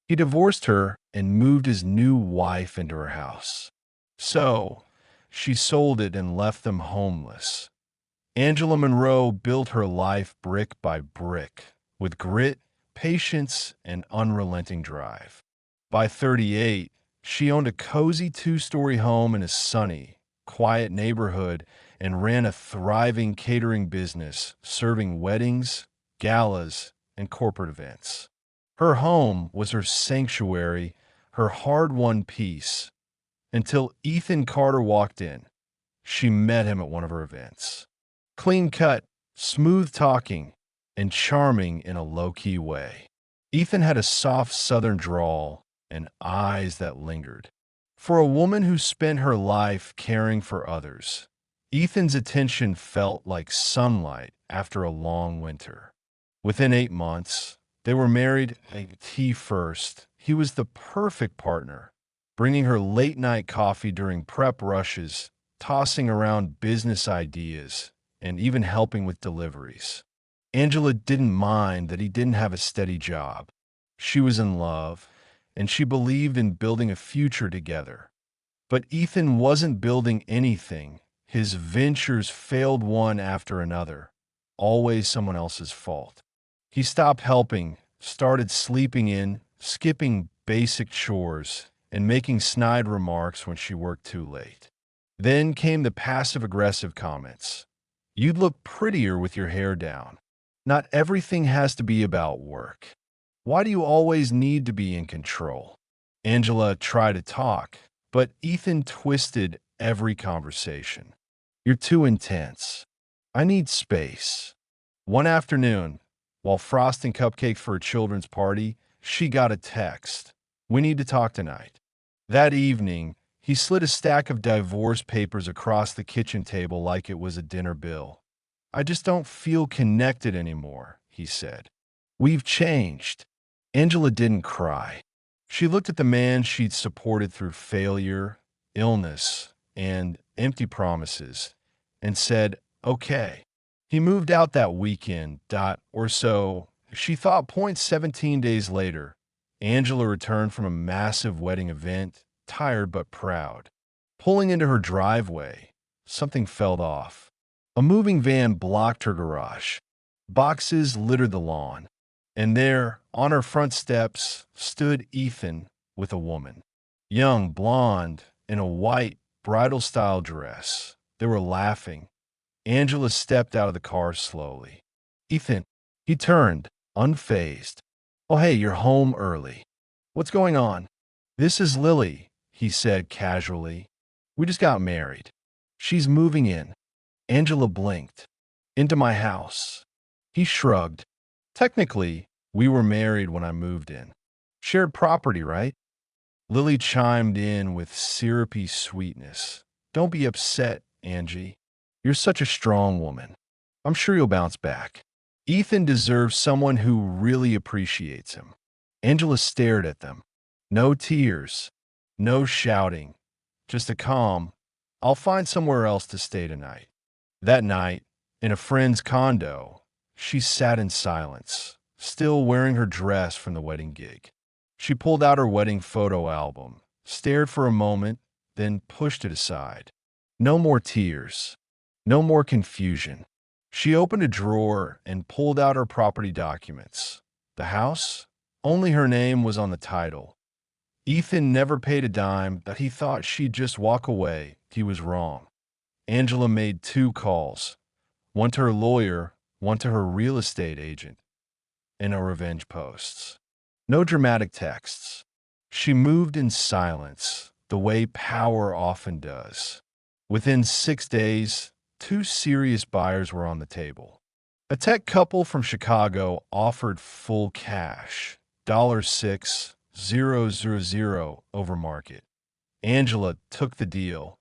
He divorced her and moved his new wife into her house. So, she sold it and left them homeless. Angela Monroe built her life brick by brick, with grit, patience, and unrelenting drive. By 38, she owned a cozy two-story home in a sunny, quiet neighborhood and ran a thriving catering business serving weddings, galas, and corporate events. Her home was her sanctuary, her hard-won peace, until Ethan Carter walked in. She met him at one of her events. Clean cut, smooth talking, and charming in a low-key way. Ethan had a soft southern drawl and eyes that lingered. For a woman who spent her life caring for others, Ethan's attention felt like sunlight after a long winter. Within 8 months, they were married at tea first. He was the perfect partner, bringing her late-night coffee during prep rushes, tossing around business ideas, and even helping with deliveries. Angela didn't mind that he didn't have a steady job. She was in love, and she believed in building a future together. But Ethan wasn't building anything. His ventures failed one after another, always someone else's fault. He stopped helping, started sleeping in, skipping basic chores, and making snide remarks when she worked too late. Then came the passive-aggressive comments. "You'd look prettier with your hair down. Not everything has to be about work. Why do you always need to be in control?" Angela tried to talk, but Ethan twisted every conversation. "You're too intense. I need space." One afternoon, while frosting cupcakes for a children's party, she got a text. "We need to talk tonight." That evening, he slid a stack of divorce papers across the kitchen table like it was a dinner bill. "I just don't feel connected anymore," he said. "We've changed." Angela didn't cry. She looked at the man she'd supported through failure, illness, and empty promises, and said, "Okay." He moved out that weekend, or so. She thought. 17 days later, Angela returned from a massive wedding event, tired but proud. Pulling into her driveway, something fell off. A moving van blocked her garage. Boxes littered the lawn. And there, on her front steps, stood Ethan with a woman. Young, blonde, in a white, bridal-style dress. They were laughing. Angela stepped out of the car slowly. "Ethan." He turned, unfazed. "Oh, hey, you're home early. What's going on?" "This is Lily," he said casually. "We just got married. She's moving in." Angela blinked. "Into my house." He shrugged. "Technically, we were married when I moved in. Shared property, right?" Lily chimed in with syrupy sweetness. "Don't be upset, Angie. You're such a strong woman. I'm sure you'll bounce back. Ethan deserves someone who really appreciates him." Angela stared at them. No tears, no shouting, just a calm, "I'll find somewhere else to stay tonight." That night, in a friend's condo, she sat in silence, still wearing her dress from the wedding gig. She pulled out her wedding photo album, stared for a moment, then pushed it aside. No more tears. No more confusion. She opened a drawer and pulled out her property documents. The house? Only her name was on the title. Ethan never paid a dime, but he thought she'd just walk away. He was wrong. Angela made 2 calls. One to her lawyer, one to her real estate agent, and no revenge posts. No dramatic texts. She moved in silence, the way power often does. Within 6 days, 2 serious buyers were on the table. A tech couple from Chicago offered full cash, $6,000 over market. Angela took the deal,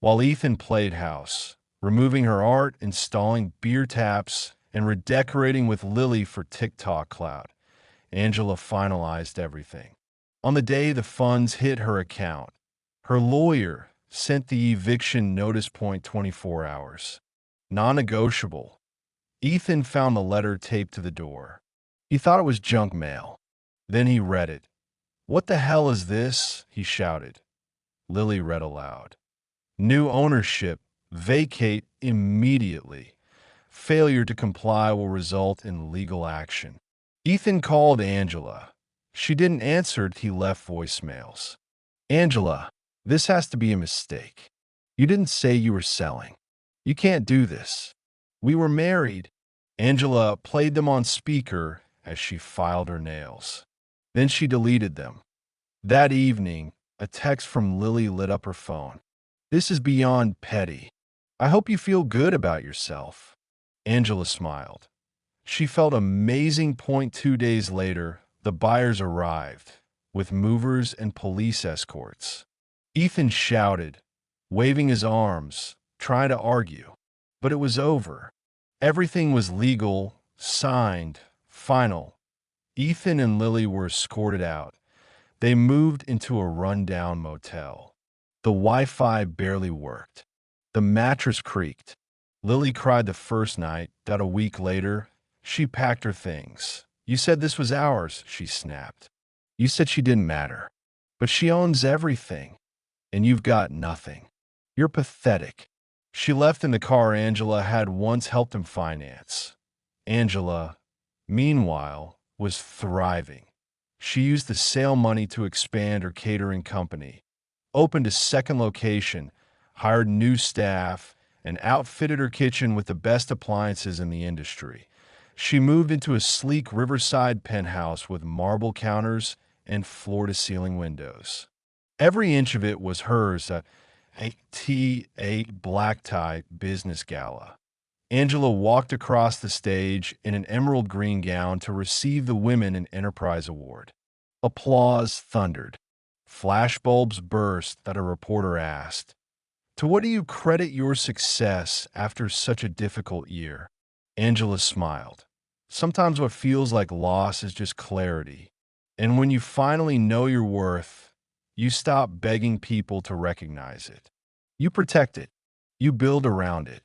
while Ethan played house, removing her art, installing beer taps, and redecorating with Lily for TikTok clout. Angela finalized everything. On the day the funds hit her account, her lawyer sent the eviction notice 24 hours. Non-negotiable. Ethan found the letter taped to the door. He thought it was junk mail. Then he read it. "What the hell is this?" he shouted. Lily read aloud. "New ownership. Vacate immediately. Failure to comply will result in legal action." Ethan called Angela. She didn't answer. He left voicemails. "Angela, this has to be a mistake. You didn't say you were selling. You can't do this. We were married." Angela played them on speaker as she filed her nails. Then she deleted them. That evening, a text from Lily lit up her phone. "This is beyond petty. I hope you feel good about yourself." Angela smiled. She felt amazing. 2 days later, the buyers arrived, with movers and police escorts. Ethan shouted, waving his arms, trying to argue. But it was over. Everything was legal, signed, final. Ethan and Lily were escorted out. They moved into a rundown motel. The Wi-Fi barely worked. The mattress creaked. Lily cried the first night. That a week later, she packed her things. "You said this was ours," she snapped. "You said she didn't matter. But she owns everything. And you've got nothing. You're pathetic." She left in the car Angela had once helped him finance. Angela, meanwhile, was thriving. She used the sale money to expand her catering company, opened a second location, hired new staff, and outfitted her kitchen with the best appliances in the industry. She moved into a sleek riverside penthouse with marble counters and floor-to-ceiling windows. Every inch of it was hers at a T8 black tie business gala. Angela walked across the stage in an emerald green gown to receive the Women in Enterprise Award. Applause thundered. Flashbulbs burst that a reporter asked, "To what do you credit your success after such a difficult year?" Angela smiled. "Sometimes what feels like loss is just clarity. And when you finally know your worth, you stop begging people to recognize it. You protect it. You build around it."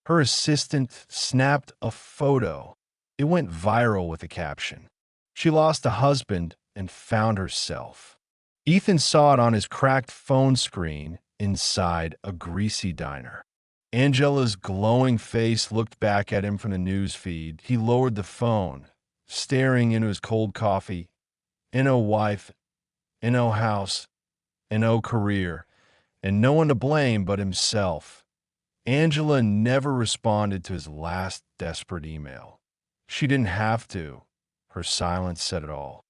Her assistant snapped a photo. It went viral with a caption, "She lost a husband and found herself." Ethan saw it on his cracked phone screen inside a greasy diner. Angela's glowing face looked back at him from the news feed. He lowered the phone, staring into his cold coffee. "No wife, no house, no career, and no one to blame but himself." Angela never responded to his last desperate email. She didn't have to. Her silence said it all.